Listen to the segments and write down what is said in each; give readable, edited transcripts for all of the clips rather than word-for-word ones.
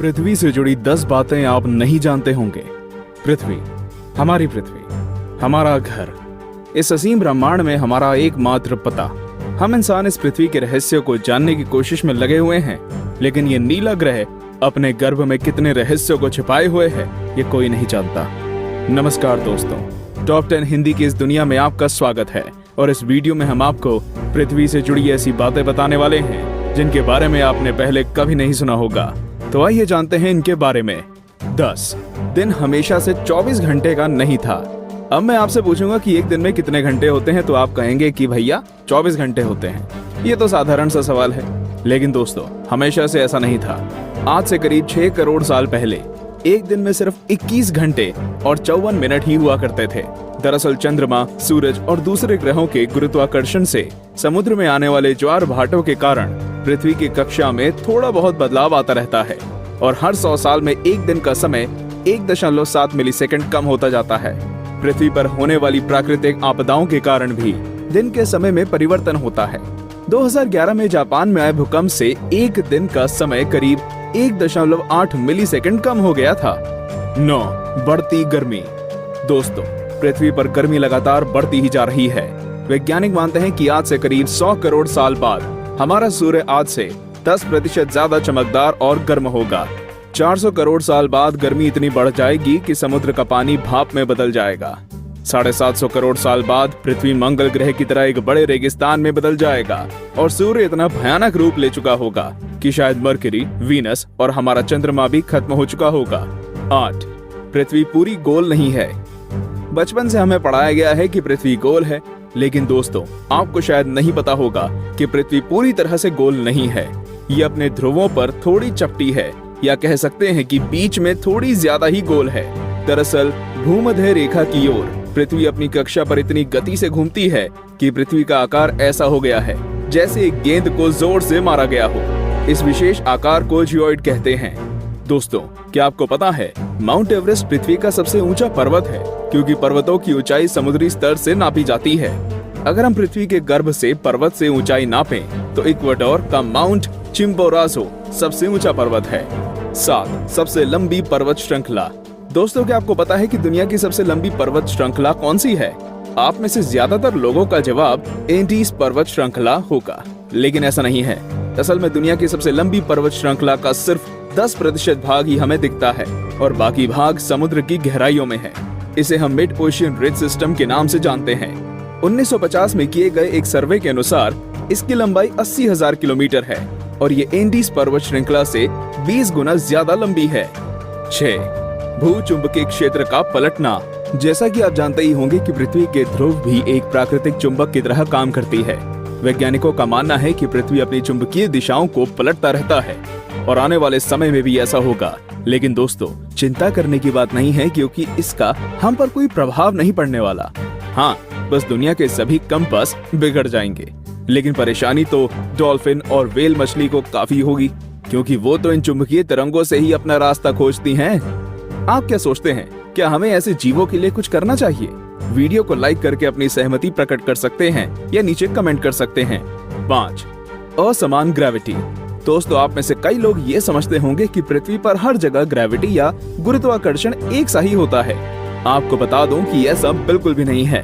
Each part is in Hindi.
पृथ्वी से जुड़ी 10 बातें आप नहीं जानते होंगे। पृथ्वी, हमारा घर, इस असीम ब्रह्मांड में हमारा एकमात्र पता। हम इंसान इस पृथ्वी के रहस्य को जानने की कोशिश में लगे हुए हैं, लेकिन ये नीला ग्रह अपने गर्भ में कितने रहस्यों को छिपाए हुए है, ये कोई नहीं जानता। नमस्कार दोस्तों, टॉप 10 हिंदी की इस दुनिया में आपका स्वागत है और इस वीडियो में हम आपको पृथ्वी से जुड़ी ऐसी बातें बताने वाले हैं जिनके बारे में आपने पहले कभी नहीं सुना होगा। तो आइए जानते हैं इनके बारे में। 10 दिन हमेशा से 24 घंटे का नहीं था। अब मैं आपसे पूछूंगा कि एक दिन में कितने घंटे होते हैं, तो आप कहेंगे कि भैया 24 घंटे होते हैं। ये तो साधारण सा सवाल है, लेकिन दोस्तों हमेशा से ऐसा नहीं था। आज से करीब 6 करोड़ साल पहले एक दिन में सिर्फ 21 घंटे और 54 मिनट ही हुआ करते थे। दरअसल चंद्रमा, सूरज और दूसरे ग्रहों के गुरुत्वाकर्षण से समुद्र में आने वाले ज्वार भाटों के कारण पृथ्वी की कक्षा में थोड़ा बहुत बदलाव आता रहता है और हर 100 साल में एक दिन का समय 1.7 मिलीसेकंड कम होता जाता है। पृथ्वी पर होने वाली प्राकृतिक आपदाओं के कारण भी दिन के समय में परिवर्तन होता है। 2011 में जापान में आए भूकंप से एक दिन का समय करीब 1.8 मिलीसेकंड कम हो गया था। 9 बढ़ती गर्मी। दोस्तों, पृथ्वी पर गर्मी लगातार बढ़ती ही जा रही है। वैज्ञानिक मानते हैं कि आज से करीब 100 करोड़ साल बाद हमारा सूर्य आज से 10% ज्यादा चमकदार और गर्म होगा। 400 करोड़ साल बाद गर्मी इतनी बढ़ जाएगी कि समुद्र का पानी भाप में बदल जाएगा। 750 करोड़ साल बाद पृथ्वी मंगल ग्रह की तरह एक बड़े रेगिस्तान में बदल जाएगा और सूर्य इतना भयानक रूप ले चुका होगा कि शायद मरकरी, वीनस और हमारा चंद्रमा भी खत्म हो चुका होगा। 8 पृथ्वी पूरी गोल नहीं है। बचपन से हमें पढ़ाया गया है कि पृथ्वी गोल है, लेकिन दोस्तों आपको शायद नहीं पता होगा कि पृथ्वी पूरी तरह से गोल नहीं है। ये अपने ध्रुवों पर थोड़ी चपटी है, या कह सकते हैं कि बीच में थोड़ी ज्यादा ही गोल है। दरअसल भूमध्य रेखा की ओर पृथ्वी अपनी कक्षा पर इतनी गति से घूमती है कि पृथ्वी का आकार ऐसा हो गया है जैसे एक गेंद को जोर से मारा गया हो। इस विशेष आकार को जियोइड कहते हैं। दोस्तों, क्या आपको पता है माउंट एवरेस्ट पृथ्वी का सबसे ऊंचा पर्वत है, क्योंकि पर्वतों की ऊंचाई समुद्री स्तर से नापी जाती है। अगर हम पृथ्वी के गर्भ से पर्वत से ऊंचाई नापें तो इक्वाडोर का माउंट चिम्बोराजो सबसे ऊंचा पर्वत है। 7 सबसे लंबी पर्वत श्रृंखला। दोस्तों, क्या आपको पता है कि दुनिया की सबसे लंबी पर्वत श्रृंखला कौन सी है? आप में से ज्यादातर लोगों का जवाब एंडीज पर्वत श्रृंखला होगा, लेकिन ऐसा नहीं है। असल में दुनिया की सबसे लंबी पर्वत श्रृंखला का सिर्फ 10% भाग ही हमें दिखता है और बाकी भाग समुद्र की गहराइयों में है। इसे हम मिड ओशियन रिज सिस्टम के नाम से जानते हैं। 1950 में किए गए एक सर्वे के अनुसार इसकी लंबाई 80,000 किलोमीटर है और ये एंडीज पर्वत श्रृंखला से 20 गुना ज्यादा लंबी है। 6 भूचुंबकीय क्षेत्र का पलटना। जैसा कि आप जानते ही होंगे कि पृथ्वी के ध्रुव भी एक प्राकृतिक चुंबक की तरह काम करती है। वैज्ञानिकों का मानना है कि पृथ्वी अपनी चुंबकीय दिशाओं को पलटता रहता है और आने वाले समय में भी ऐसा होगा। लेकिन दोस्तों, चिंता करने की बात नहीं है, क्योंकि इसका हम पर कोई प्रभाव नहीं पड़ने वाला। हाँ, बस दुनिया के सभी कंपास बिगड़ जाएंगे। लेकिन परेशानी तो डॉल्फिन और व्हेल मछली को काफी होगी, क्योंकि वो तो इन चुंबकीय तरंगों से ही अपना रास्ता खोजती हैं। आप क्या सोचते हैं, क्या हमें ऐसे जीवों के लिए कुछ करना चाहिए? वीडियो को लाइक करके अपनी सहमति प्रकट कर सकते हैं या नीचे कमेंट कर सकते हैं। 5 असमान ग्रेविटी। दोस्तों, आप में से कई लोग ये समझते होंगे कि पृथ्वी पर हर जगह ग्रेविटी या गुरुत्वाकर्षण एक सा ही होता है। आपको बता दूं कि यह सब बिल्कुल भी नहीं है।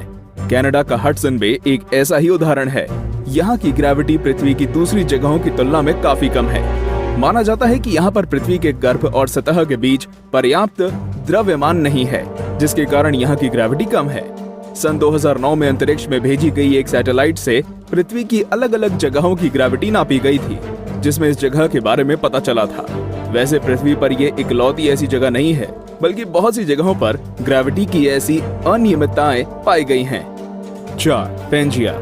कनाडा का हडसन बे एक ऐसा ही उदाहरण है। यहाँ की ग्रेविटी पृथ्वी की दूसरी जगहों की तुलना में काफी कम है। माना जाता है कि यहाँ पर पृथ्वी के गर्भ और सतह के बीच पर्याप्त द्रव्यमान नहीं है, जिसके कारण यहाँ की ग्रेविटी कम है। सन 2009 में अंतरिक्ष में भेजी गई एक सैटेलाइट से पृथ्वी की अलग अलग जगहों की ग्रेविटी नापी गई थी, जिसमें इस जगह के बारे में पता चला था। वैसे पृथ्वी पर ये इकलौती ऐसी जगह नहीं है, बल्कि बहुत सी जगहों पर ग्रेविटी की ऐसी अनियमितताएं पाई गई हैं। 4 पेंजिया।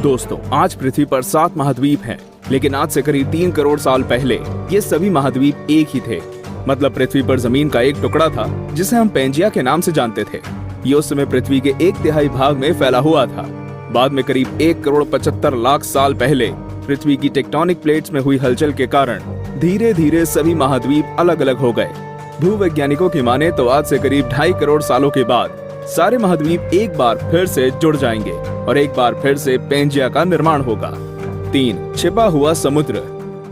दोस्तों, आज पृथ्वी पर 7 महाद्वीप हैं, लेकिन आज से करीब 3 करोड़ साल पहले ये सभी महाद्वीप एक ही थे। मतलब पृथ्वी पर जमीन का एक टुकड़ा था जिसे हम पेंजिया के नाम से जानते थे। ये उस समय पृथ्वी के 1/3 भाग में फैला हुआ था। बाद में करीब 1 करोड़ 75 लाख साल पहले पृथ्वी की टेक्टोनिक प्लेट्स में हुई हलचल के कारण धीरे धीरे सभी महाद्वीप अलग अलग हो गए। भूवैज्ञानिकों की माने तो आज से करीब 2.5 करोड़ सालों के बाद सारे महाद्वीप एक बार फिर से जुड़ जाएंगे और एक बार फिर से पेंजिया का निर्माण होगा। 3 छिपा हुआ समुद्र।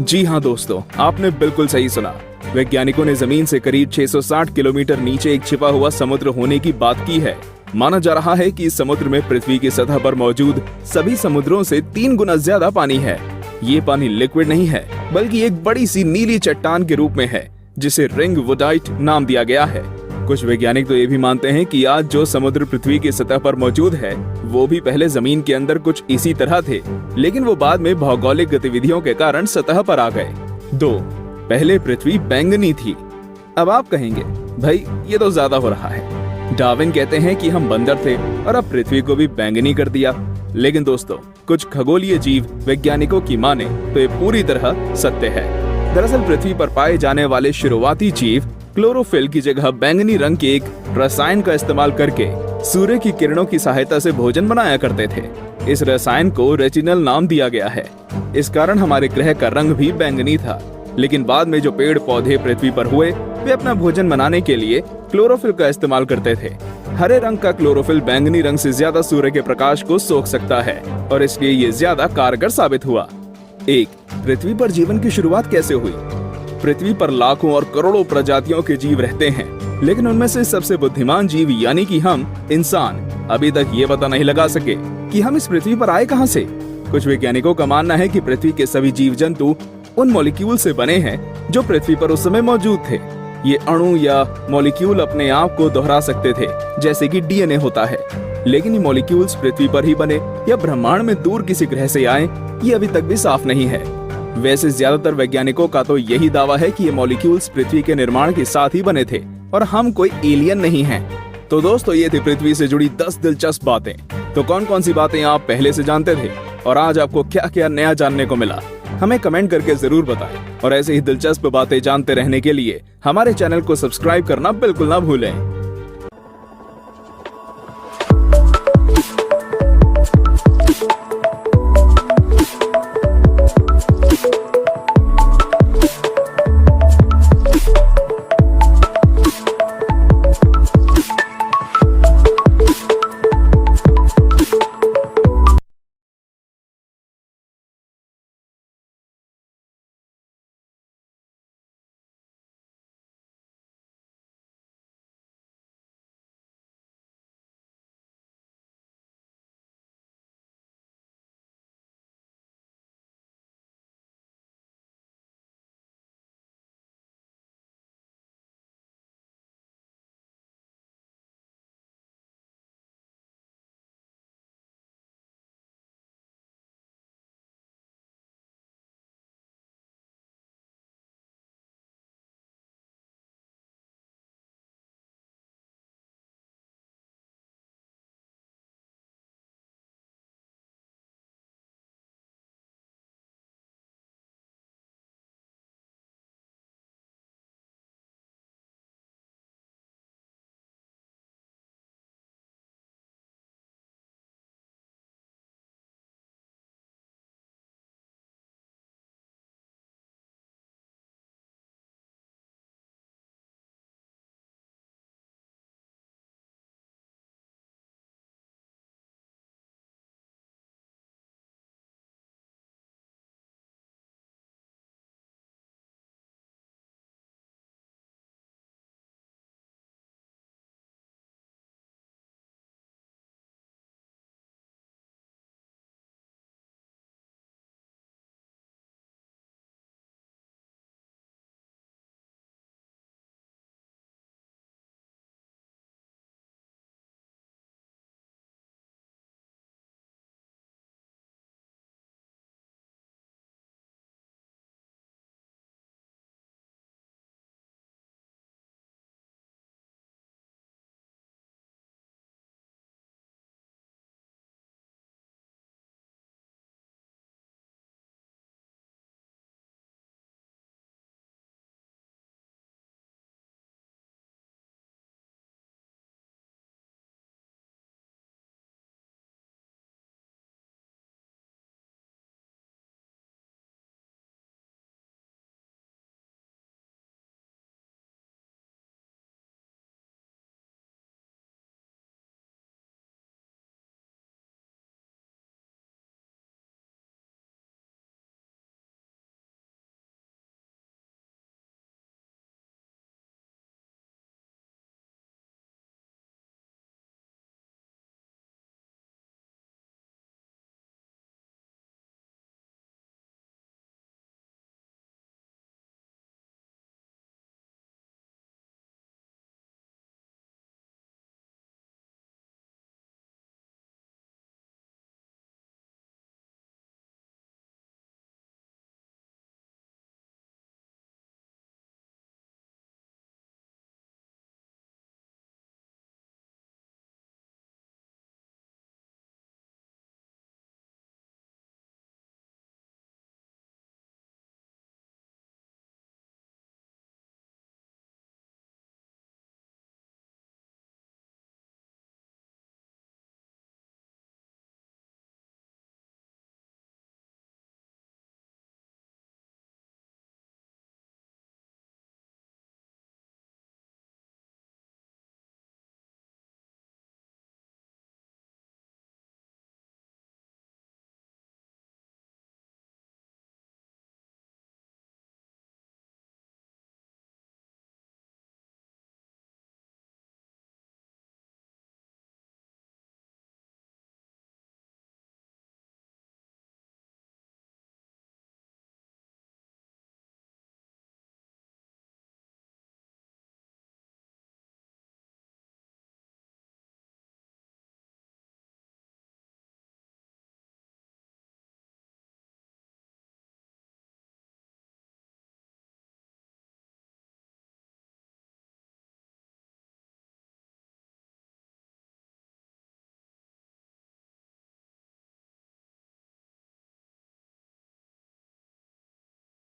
जी हाँ दोस्तों, आपने बिल्कुल सही सुना। वैज्ञानिकों ने जमीन से करीब 660 किलोमीटर नीचे एक छिपा हुआ समुद्र होने की बात की है। माना जा रहा है कि इस समुद्र में पृथ्वी की सतह पर मौजूद सभी समुद्रों से 3 गुना ज्यादा पानी है। ये पानी लिक्विड नहीं है, बल्कि एक बड़ी सी नीली चट्टान के रूप में है, जिसे रिंग वुडाइट नाम दिया गया है। कुछ वैज्ञानिक तो ये भी मानते हैं कि आज जो समुद्र पृथ्वी की सतह पर मौजूद है, वो भी पहले जमीन के अंदर कुछ इसी तरह थे, लेकिन वो बाद में भौगोलिक गतिविधियों के कारण सतह पर आ गए। 2. पहले पृथ्वी बैंगनी थी। अब आप कहेंगे, भाई ये तो ज्यादा हो रहा है। डार्विन कहते हैं कि हम बंदर थे और अब पृथ्वी को भी बैंगनी कर दिया। लेकिन दोस्तों, कुछ खगोलीय जीव वैज्ञानिकों की माने तो ये पूरी तरह सत्य है। दरअसल पृथ्वी पर पाए जाने वाले शुरुआती जीव क्लोरोफिल की जगह बैंगनी रंग के एक रसायन का इस्तेमाल करके सूर्य की किरणों की सहायता से भोजन बनाया करते थे। इस रसायन को रेटिनल नाम दिया गया है। इस कारण हमारे ग्रह का रंग भी बैंगनी था। लेकिन बाद में जो पेड़ पौधे पृथ्वी पर हुए, वे अपना भोजन बनाने के लिए क्लोरोफिल का इस्तेमाल करते थे। हरे रंग का क्लोरोफिल बैंगनी रंग से ज्यादा सूर्य के प्रकाश को सोख सकता है और इसलिए ये ज्यादा कारगर साबित हुआ। 1. पृथ्वी पर जीवन की शुरुआत कैसे हुई? पृथ्वी पर लाखों और करोड़ों प्रजातियों के जीव रहते हैं, लेकिन उनमें से सबसे बुद्धिमान जीव यानी कि हम इंसान अभी तक ये पता नहीं लगा सके कि हम इस पृथ्वी पर आए कहां से। कुछ वैज्ञानिकों का मानना है कि पृथ्वी के सभी जीव जंतु उन मॉलिक्यूल से बने हैं जो पृथ्वी पर उस समय मौजूद थे। ये अणु या मॉलिक्यूल अपने आप को दोहरा सकते थे, जैसे कि डीएनए होता है। लेकिन ये मॉलिक्यूल्स पृथ्वी पर ही बने या ब्रह्मांड में दूर किसी ग्रह से आए, ये अभी तक भी साफ नहीं है। वैसे ज्यादातर वैज्ञानिकों का तो यही दावा है कि ये मॉलिक्यूल्स पृथ्वी के निर्माण के साथ ही बने थे और हम कोई एलियन नहीं हैं। तो दोस्तों, ये थी पृथ्वी से जुड़ी 10 दिलचस्प बातें। तो कौन कौन सी बातें आप पहले से जानते थे और आज आपको क्या क्या नया जानने को मिला, हमें कमेंट करके जरूर बताएं। और ऐसे ही दिलचस्प बातें जानते रहने के लिए हमारे चैनल को सब्सक्राइब करना बिल्कुल ना भूलें।